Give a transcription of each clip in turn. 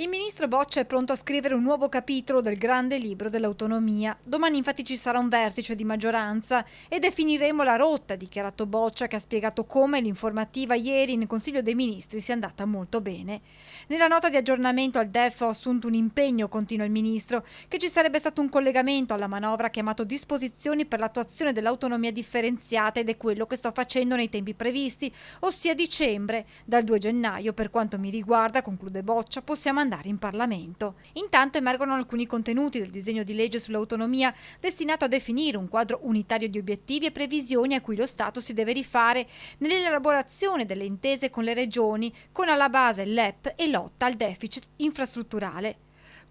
Il ministro Boccia è pronto a scrivere un nuovo capitolo del grande libro dell'autonomia. Domani infatti ci sarà un vertice di maggioranza e definiremo la rotta, ha dichiarato Boccia, che ha spiegato come l'informativa ieri in Consiglio dei Ministri sia andata molto bene. Nella nota di aggiornamento al DEF ho assunto un impegno, continua il ministro, che ci sarebbe stato un collegamento alla manovra chiamato disposizioni per l'attuazione dell'autonomia differenziata ed è quello che sto facendo nei tempi previsti, ossia dicembre. Dal 2 gennaio, per quanto mi riguarda, conclude Boccia, possiamo andare in Parlamento. Intanto emergono alcuni contenuti del disegno di legge sull'autonomia destinato a definire un quadro unitario di obiettivi e previsioni a cui lo Stato si deve rifare nell'elaborazione delle intese con le regioni, con alla base l'EP e lotta al deficit infrastrutturale.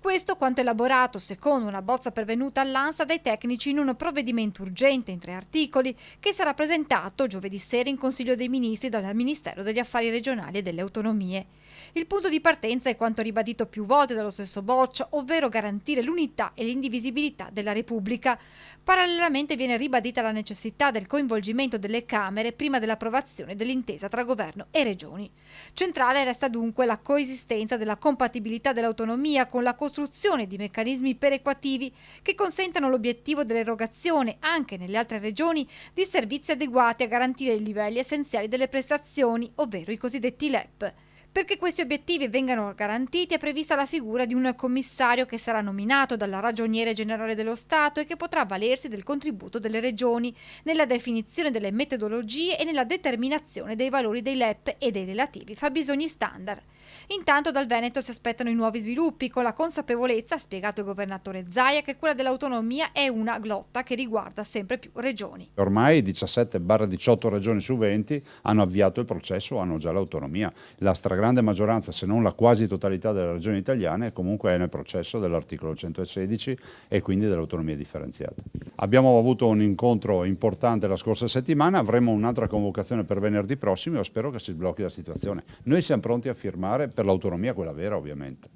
Questo quanto elaborato secondo una bozza pervenuta all'ANSA dai tecnici in un provvedimento urgente in 3 articoli che sarà presentato giovedì sera in Consiglio dei Ministri dal Ministero degli Affari Regionali e delle Autonomie. Il punto di partenza è quanto ribadito più volte dallo stesso Boccia, ovvero garantire l'unità e l'indivisibilità della Repubblica. Parallelamente viene ribadita la necessità del coinvolgimento delle Camere prima dell'approvazione dell'intesa tra governo e regioni. Centrale resta dunque la coesistenza della compatibilità dell'autonomia con la costruzione di meccanismi perequativi che consentano l'obiettivo dell'erogazione, anche nelle altre regioni, di servizi adeguati a garantire i livelli essenziali delle prestazioni, ovvero i cosiddetti LEP. Perché questi obiettivi vengano garantiti è prevista la figura di un commissario che sarà nominato dalla Ragioniere Generale dello Stato e che potrà avvalersi del contributo delle regioni nella definizione delle metodologie e nella determinazione dei valori dei LEP e dei relativi fabbisogni standard. Intanto dal Veneto si aspettano i nuovi sviluppi, con la consapevolezza, ha spiegato il governatore Zaia, che quella dell'autonomia è una lotta che riguarda sempre più regioni. Ormai 17/18 regioni su 20 hanno avviato il processo, hanno già l'autonomia. La stragrande maggioranza, se non la quasi totalità delle regioni italiane, comunque è nel processo dell'articolo 116 e quindi dell'autonomia differenziata. Abbiamo avuto un incontro importante la scorsa settimana, avremo un'altra convocazione per venerdì prossimo e spero che si sblocchi la situazione. Noi siamo pronti a firmare per l'autonomia, quella vera ovviamente.